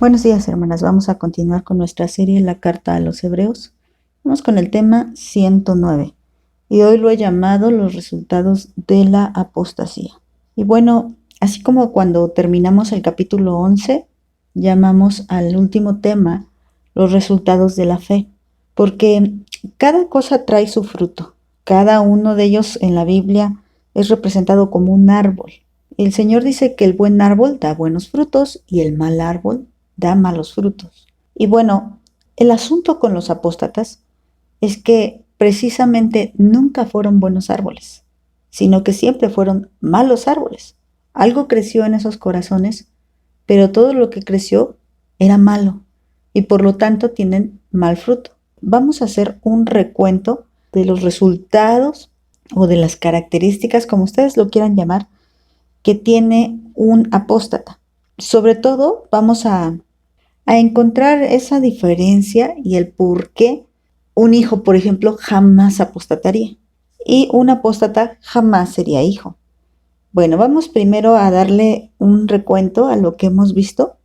Buenos días, hermanas. Vamos a continuar con nuestra serie La Carta a los Hebreos. Vamos con el tema 109 y hoy lo he llamado los resultados de la apostasía. Y bueno, así como cuando terminamos el capítulo 11, llamamos al último tema los resultados de la fe, porque cada cosa trae su fruto. Cada uno de ellos en la Biblia es representado como un árbol. El Señor dice que el buen árbol da buenos frutos y el mal árbol da malos frutos. Y bueno, el asunto con los apóstatas es que precisamente nunca fueron buenos árboles, sino que siempre fueron malos árboles. Algo creció en esos corazones, pero todo lo que creció era malo y por lo tanto tienen mal fruto. Vamos a hacer un recuento de los resultados o de las características, como ustedes lo quieran llamar, que tiene un apóstata. Sobre todo vamos a encontrar esa diferencia y el por qué un hijo, por ejemplo, jamás apostataría y un apóstata jamás sería hijo. Bueno, vamos primero a darle un recuento a lo que hemos visto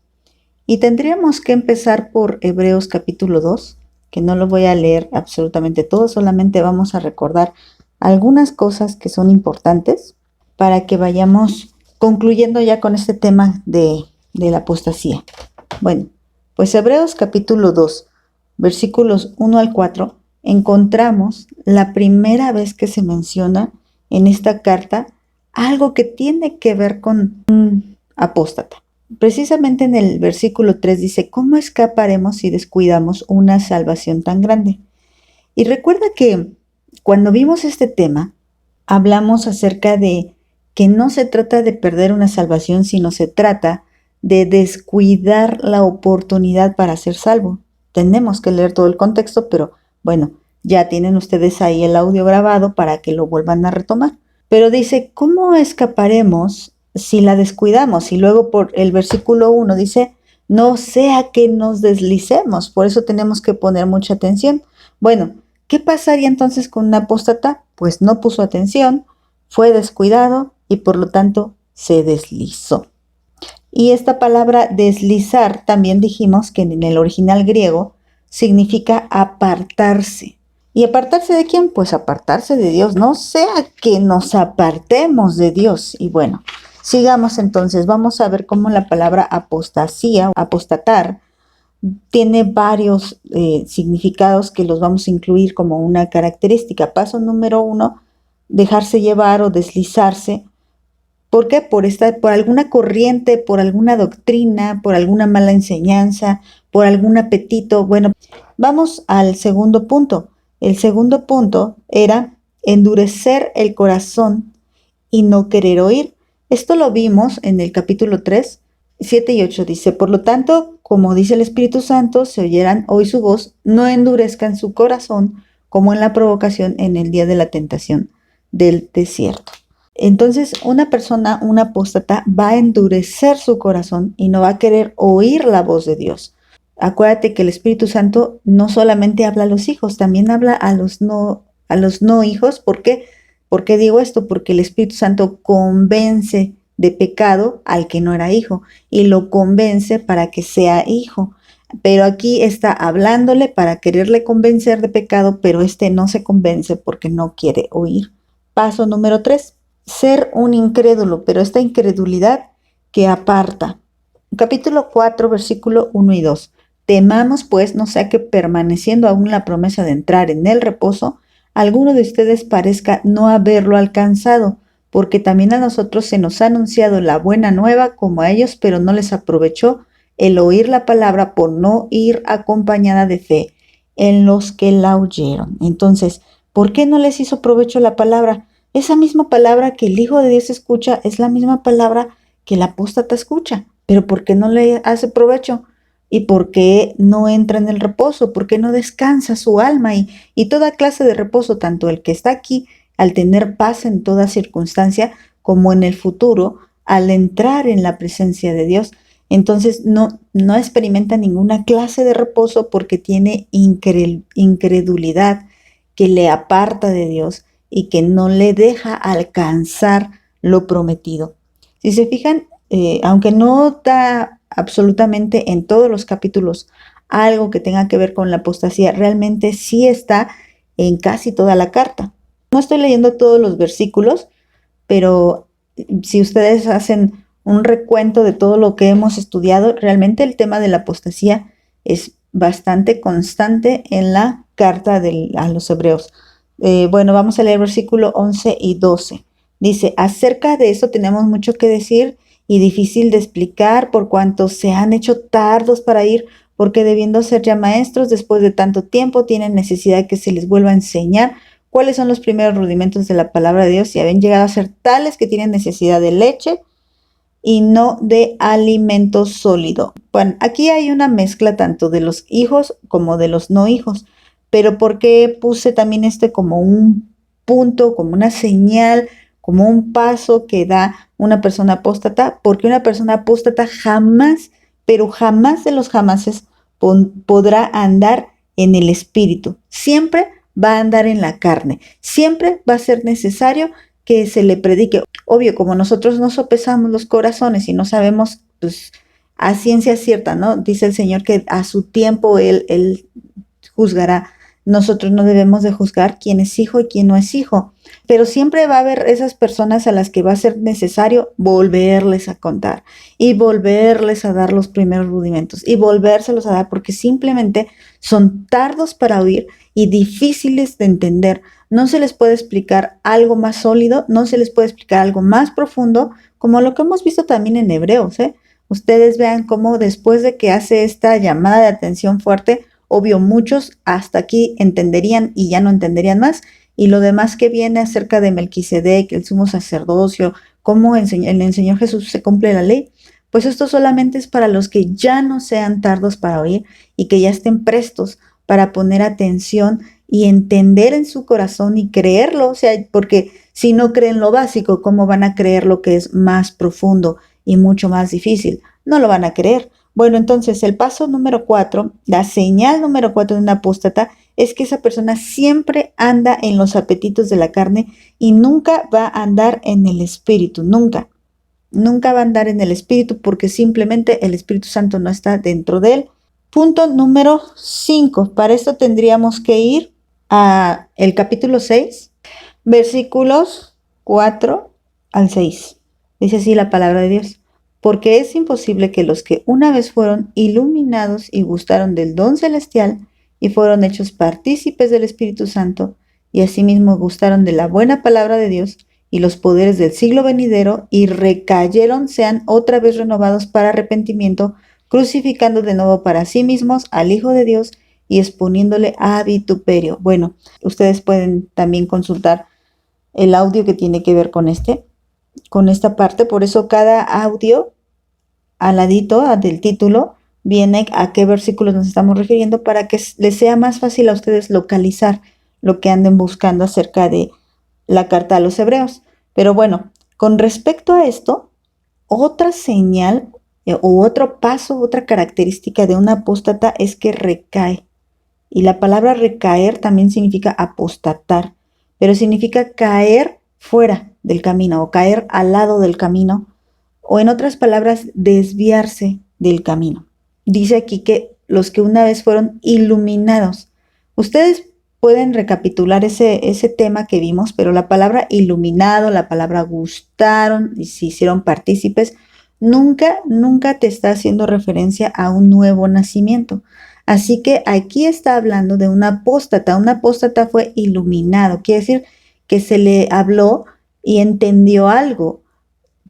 y tendríamos que empezar por Hebreos capítulo 2, que no lo voy a leer absolutamente todo, solamente vamos a recordar algunas cosas que son importantes para que vayamos concluyendo ya con este tema de la apostasía. Bueno, pues Hebreos capítulo 2, versículos 1 al 4, encontramos la primera vez que se menciona en esta carta algo que tiene que ver con un apóstata. Precisamente en el versículo 3 dice, ¿cómo escaparemos si descuidamos una salvación tan grande? Y recuerda que cuando vimos este tema, hablamos acerca de que no se trata de perder una salvación, sino se trata de descuidar la oportunidad para ser salvo. Tenemos que leer todo el contexto, pero bueno, ya tienen ustedes ahí el audio grabado para que lo vuelvan a retomar. Pero dice, ¿cómo escaparemos si la descuidamos? Y luego por el versículo 1 dice, no sea que nos deslicemos, por eso tenemos que poner mucha atención. Bueno, ¿qué pasaría entonces con un apóstata? Pues no puso atención, fue descuidado y por lo tanto se deslizó. Y esta palabra deslizar también dijimos que en el original griego significa apartarse. ¿Y apartarse de quién? Pues apartarse de Dios. No sea que nos apartemos de Dios. Y bueno, sigamos entonces. Vamos a ver cómo la palabra apostasía, apostatar, tiene varios significados que los vamos a incluir como una característica. Paso número 1, dejarse llevar o deslizarse. ¿Por qué? Por alguna corriente, por alguna doctrina, por alguna mala enseñanza, por algún apetito. Bueno, vamos al segundo punto. El segundo punto era endurecer el corazón y no querer oír. Esto lo vimos en el capítulo 3, 7 y 8. Dice, por lo tanto, como dice el Espíritu Santo, se oyeran hoy su voz, no endurezcan su corazón como en la provocación en el día de la tentación del desierto. Entonces, una persona, un apóstata, va a endurecer su corazón y no va a querer oír la voz de Dios. Acuérdate que el Espíritu Santo no solamente habla a los hijos, también habla a los no hijos. ¿Por qué? ¿Por qué digo esto? Porque el Espíritu Santo convence de pecado al que no era hijo y lo convence para que sea hijo. Pero aquí está hablándole para quererle convencer de pecado, pero no se convence porque no quiere oír. Paso número 3. Ser un incrédulo, pero esta incredulidad que aparta. Capítulo 4, versículo 1 y 2. Temamos pues, no sea que permaneciendo aún la promesa de entrar en el reposo, alguno de ustedes parezca no haberlo alcanzado, porque también a nosotros se nos ha anunciado la buena nueva como a ellos, pero no les aprovechó el oír la palabra por no ir acompañada de fe en los que la oyeron. Entonces, ¿por qué no les hizo provecho la palabra? Esa misma palabra que el Hijo de Dios escucha es la misma palabra que el apóstata escucha. Pero ¿por qué no le hace provecho? ¿Y por qué no entra en el reposo? ¿Por qué no descansa su alma? Y toda clase de reposo, tanto el que está aquí al tener paz en toda circunstancia, como en el futuro, al entrar en la presencia de Dios. Entonces no experimenta ninguna clase de reposo porque tiene incredulidad que le aparta de Dios y que no le deja alcanzar lo prometido. Si se fijan, aunque no da absolutamente en todos los capítulos algo que tenga que ver con la apostasía. Realmente sí está en casi toda la carta. No estoy leyendo todos los versículos, pero si ustedes hacen un recuento de todo lo que hemos estudiado, realmente el tema de la apostasía es bastante constante en la carta a los hebreos. Bueno, vamos a leer versículo 11 y 12. Dice, acerca de eso tenemos mucho que decir y difícil de explicar por cuanto se han hecho tardos para ir, porque debiendo ser ya maestros después de tanto tiempo, tienen necesidad de que se les vuelva a enseñar cuáles son los primeros rudimentos de la palabra de Dios y habían llegado a ser tales que tienen necesidad de leche y no de alimento sólido. Bueno, aquí hay una mezcla tanto de los hijos como de los no hijos, pero ¿por qué puse también como un punto, como una señal, como un paso que da una persona apóstata? Porque una persona apóstata jamás, pero jamás de los jamases podrá andar en el espíritu. Siempre va a andar en la carne. Siempre va a ser necesario que se le predique. Obvio, como nosotros no sopesamos los corazones y no sabemos, pues, a ciencia cierta, ¿no? Dice el Señor que a su tiempo Él juzgará. Nosotros no debemos de juzgar quién es hijo y quién no es hijo, pero siempre va a haber esas personas a las que va a ser necesario volverles a contar y volverles a dar los primeros rudimentos y volvérselos a dar porque simplemente son tardos para oír y difíciles de entender. No se les puede explicar algo más sólido, no se les puede explicar algo más profundo, como lo que hemos visto también en Hebreos, ¿eh? Ustedes vean cómo después de que hace esta llamada de atención fuerte, obvio, muchos hasta aquí entenderían y ya no entenderían más. Y lo demás que viene acerca de Melquisedec, el sumo sacerdocio, cómo en el Señor Jesús se cumple la ley, pues esto solamente es para los que ya no sean tardos para oír y que ya estén prestos para poner atención y entender en su corazón y creerlo. O sea, porque si no creen lo básico, ¿cómo van a creer lo que es más profundo y mucho más difícil? No lo van a creer. Bueno, entonces el paso número 4, la señal número 4 de un apóstata es que esa persona siempre anda en los apetitos de la carne y nunca va a andar en el espíritu, nunca. Nunca va a andar en el espíritu porque simplemente el Espíritu Santo no está dentro de él. Punto número 5. Para esto tendríamos que ir a el capítulo 6, versículos 4 al 6. Dice así la palabra de Dios. Porque es imposible que los que una vez fueron iluminados y gustaron del don celestial y fueron hechos partícipes del Espíritu Santo y asimismo gustaron de la buena palabra de Dios y los poderes del siglo venidero y recayeron sean otra vez renovados para arrepentimiento, crucificando de nuevo para sí mismos al Hijo de Dios y exponiéndole a vituperio. Bueno, ustedes pueden también consultar el audio que tiene que ver con esta parte. Por eso cada audio al ladito del título viene a qué versículos nos estamos refiriendo para que les sea más fácil a ustedes localizar lo que anden buscando acerca de la carta a los hebreos. Pero bueno, con respecto a esto, otra señal o otro paso, otra característica de un apóstata es que recae. Y la palabra recaer también significa apostatar, pero significa caer fuera del camino o caer al lado del camino, o en otras palabras, desviarse del camino. Dice aquí que los que una vez fueron iluminados. Ustedes pueden recapitular ese tema que vimos, pero la palabra iluminado, la palabra gustaron y se hicieron partícipes, nunca te está haciendo referencia a un nuevo nacimiento. Así que aquí está hablando de un apóstata. Un apóstata fue iluminado, quiere decir que se le habló y entendió algo,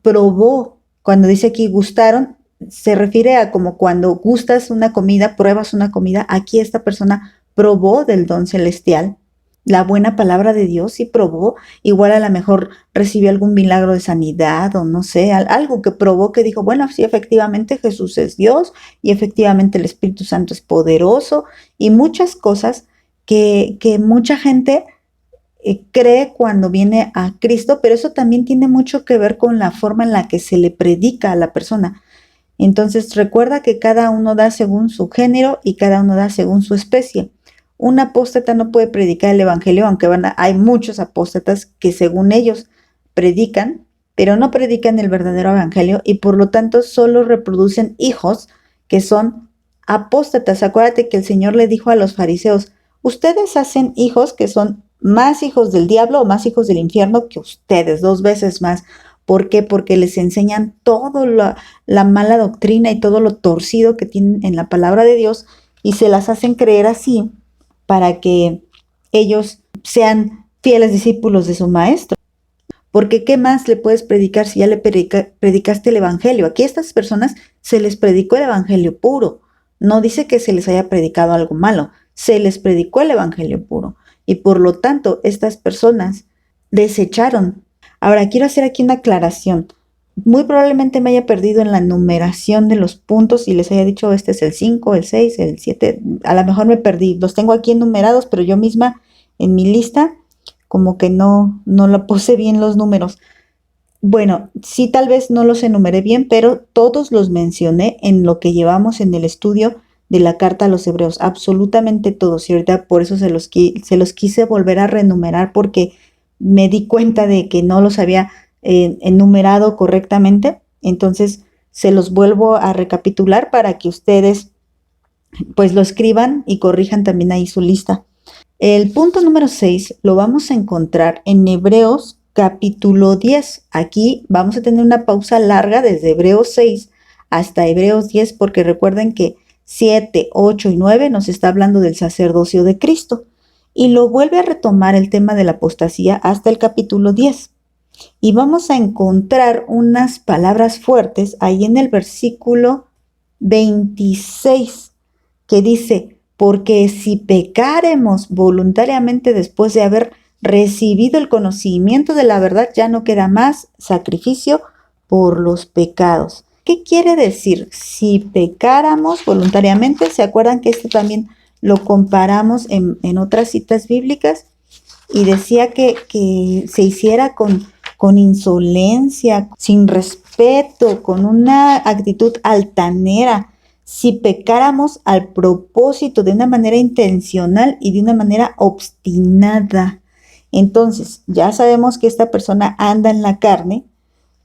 probó. Cuando dice aquí gustaron, se refiere a como cuando gustas una comida, pruebas una comida. Aquí esta persona probó del don celestial, la buena palabra de Dios, y probó. Igual a lo mejor recibió algún milagro de sanidad o no sé, algo que probó, que dijo, bueno, sí, efectivamente Jesús es Dios y efectivamente el Espíritu Santo es poderoso, y muchas cosas que mucha gente cree cuando viene a Cristo, pero eso también tiene mucho que ver con la forma en la que se le predica a la persona. Entonces recuerda que cada uno da según su género y cada uno da según su especie. Un apóstata no puede predicar el evangelio, aunque hay muchos apóstatas que según ellos predican pero no predican el verdadero evangelio y por lo tanto solo reproducen hijos que son apóstatas. Acuérdate que el Señor le dijo a los fariseos, ustedes hacen hijos que son más hijos del diablo o más hijos del infierno que ustedes, 2 veces más. ¿Por qué? Porque les enseñan toda la mala doctrina y todo lo torcido que tienen en la palabra de Dios y se las hacen creer así para que ellos sean fieles discípulos de su maestro. Porque ¿qué más le puedes predicar si ya le predicaste el evangelio? Aquí a estas personas se les predicó el evangelio puro. No dice que se les haya predicado algo malo, se les predicó el evangelio puro. Y por lo tanto, estas personas desecharon. Ahora, quiero hacer aquí una aclaración. Muy probablemente me haya perdido en la numeración de los puntos y les haya dicho este es el 5, el 6, el 7. A lo mejor me perdí. Los tengo aquí enumerados, pero yo misma en mi lista como que no la puse bien los números. Bueno, sí tal vez no los enumeré bien, pero todos los mencioné en lo que llevamos en el estudio de la carta a los hebreos, absolutamente todos. Y ahorita por eso se los quise volver a renumerar porque me di cuenta de que no los había enumerado correctamente. Entonces se los vuelvo a recapitular para que ustedes pues lo escriban y corrijan también ahí su lista. El punto número 6 lo vamos a encontrar en Hebreos capítulo 10. Aquí vamos a tener una pausa larga desde Hebreos 6 hasta Hebreos 10 porque recuerden que 7, 8 y 9 nos está hablando del sacerdocio de Cristo y lo vuelve a retomar el tema de la apostasía hasta el capítulo 10. Y vamos a encontrar unas palabras fuertes ahí en el versículo 26 que dice, porque si pecaremos voluntariamente después de haber recibido el conocimiento de la verdad, ya no queda más sacrificio por los pecados. ¿Qué quiere decir? Si pecáramos voluntariamente, ¿se acuerdan que esto también lo comparamos en otras citas bíblicas? Y decía que se hiciera con insolencia, sin respeto, con una actitud altanera, si pecáramos al propósito, de una manera intencional y de una manera obstinada. Entonces, ya sabemos que esta persona anda en la carne,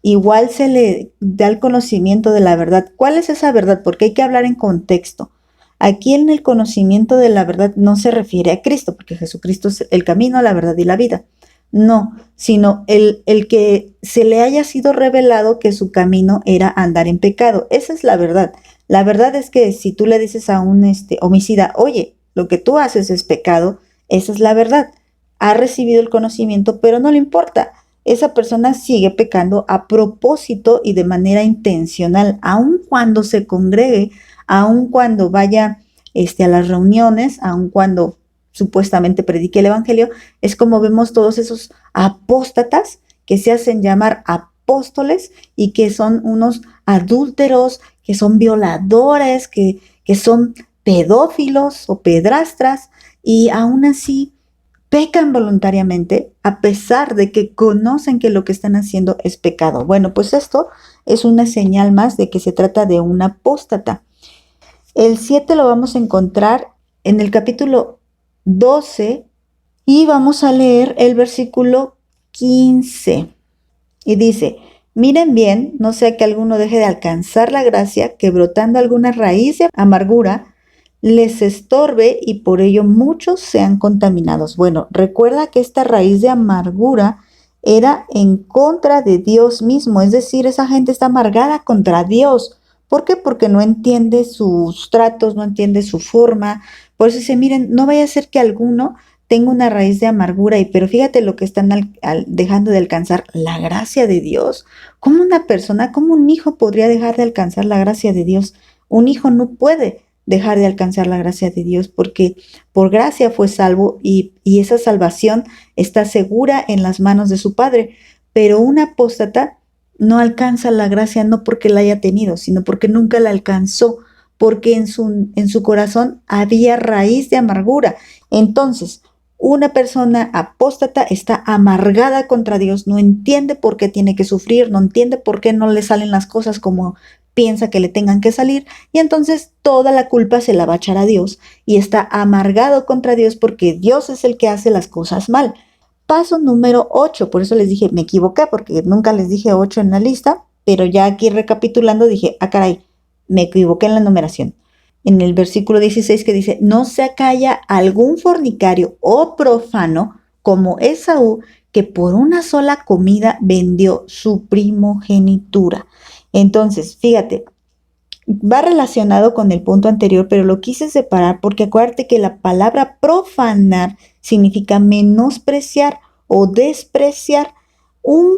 igual se le da el conocimiento de la verdad. ¿Cuál es esa verdad? Porque hay que hablar en contexto. Aquí en el conocimiento de la verdad no se refiere a Cristo, porque Jesucristo es el camino, la verdad y la vida. No, sino el que se le haya sido revelado que su camino era andar en pecado. Esa es la verdad. La verdad es que si tú le dices a un homicida, oye, lo que tú haces es pecado, esa es la verdad. Ha recibido el conocimiento, pero no le importa. Esa persona sigue pecando a propósito y de manera intencional, aun cuando se congregue, aun cuando vaya a las reuniones, aun cuando supuestamente predique el evangelio. Es como vemos todos esos apóstatas que se hacen llamar apóstoles y que son unos adúlteros, que son violadores, que son pedófilos o pedrastras y aún así pecan voluntariamente a pesar de que conocen que lo que están haciendo es pecado. Bueno, pues esto es una señal más de que se trata de un apóstata. El 7 lo vamos a encontrar en el capítulo 12 y vamos a leer el versículo 15. Y dice, miren bien, no sea que alguno deje de alcanzar la gracia, que brotando alguna raíz de amargura les estorbe y por ello muchos sean contaminados. Bueno, recuerda que esta raíz de amargura era en contra de Dios mismo, es decir, esa gente está amargada contra Dios. ¿Por qué? Porque no entiende sus tratos, no entiende su forma. Por eso dice, miren, no vaya a ser que alguno tenga una raíz de amargura, pero fíjate lo que están dejando de alcanzar, la gracia de Dios. ¿Cómo una persona, cómo un hijo podría dejar de alcanzar la gracia de Dios? Un hijo no puede dejar de alcanzar la gracia de Dios porque por gracia fue salvo y esa salvación está segura en las manos de su Padre. Pero un apóstata no alcanza la gracia no porque la haya tenido, sino porque nunca la alcanzó, porque en su corazón había raíz de amargura. Entonces, una persona apóstata está amargada contra Dios, no entiende por qué tiene que sufrir, no entiende por qué no le salen las cosas como piensa que le tengan que salir, y entonces toda la culpa se la va a echar a Dios y está amargado contra Dios porque Dios es el que hace las cosas mal. paso número 8. Por eso les dije, me equivoqué, porque nunca les dije 8 en la lista, pero ya aquí recapitulando dije, ah, caray, me equivoqué en la numeración. En el versículo 16 que dice, no se acalla algún fornicario o profano como Esaú, que por una sola comida vendió su primogenitura. Entonces, fíjate, va relacionado con el punto anterior, pero lo quise separar porque acuérdate que la palabra profanar significa menospreciar o despreciar. Un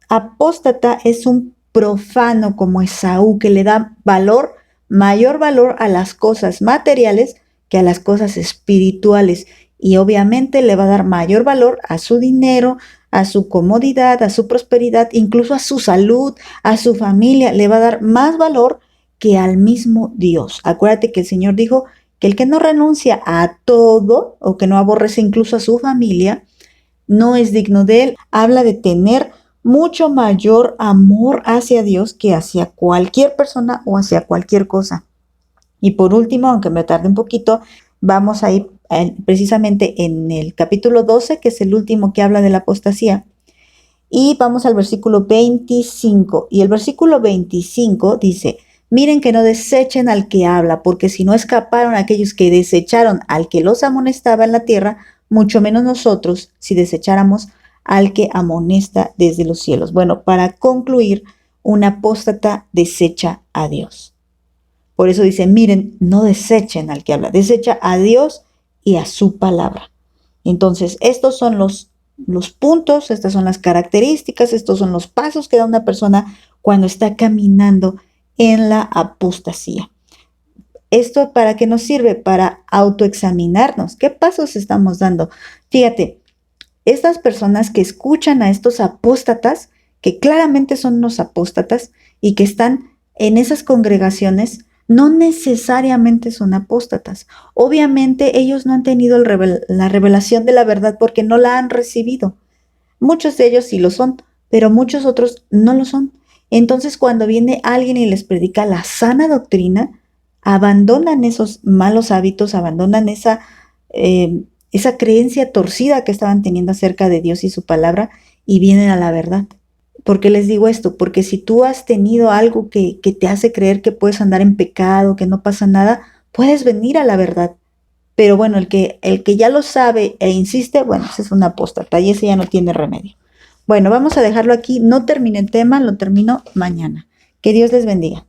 apóstata es un profano como Esaú, que le da valor, mayor valor a las cosas materiales que a las cosas espirituales. Y obviamente le va a dar mayor valor a su dinero, a su comodidad, a su prosperidad, incluso a su salud, a su familia. Le va a dar más valor que al mismo Dios. Acuérdate que el Señor dijo que el que no renuncia a todo o que no aborrece incluso a su familia, no es digno de él. Habla de tener mucho mayor amor hacia Dios que hacia cualquier persona o hacia cualquier cosa. Y por último, aunque me tarde un poquito, vamos a ir precisamente en el capítulo 12, que es el último que habla de la apostasía. Y vamos al versículo 25. Y el versículo 25 dice, miren que no desechen al que habla, porque si no escaparon aquellos que desecharon al que los amonestaba en la tierra, mucho menos nosotros si desecháramos al que amonesta desde los cielos. Bueno, para concluir, un apóstata desecha a Dios. Por eso dice, miren, no desechen al que habla, desecha a Dios y a su palabra. Entonces, estos son los puntos, estas son las características, estos son los pasos que da una persona cuando está caminando en la apostasía. ¿Esto para qué nos sirve? Para autoexaminarnos. ¿Qué pasos estamos dando? Fíjate, estas personas que escuchan a estos apóstatas, que claramente son unos apóstatas y que están en esas congregaciones, no necesariamente son apóstatas. Obviamente ellos no han tenido la revelación de la verdad porque no la han recibido. Muchos de ellos sí lo son, pero muchos otros no lo son. Entonces, cuando viene alguien y les predica la sana doctrina, abandonan esos malos hábitos, abandonan esa creencia torcida que estaban teniendo acerca de Dios y su palabra y vienen a la verdad. ¿Por qué les digo esto? Porque si tú has tenido algo que te hace creer que puedes andar en pecado, que no pasa nada, puedes venir a la verdad. Pero bueno, el que ya lo sabe e insiste, bueno, ese es un apóstata y ese ya no tiene remedio. Bueno, vamos a dejarlo aquí. No terminé el tema, lo termino mañana. Que Dios les bendiga.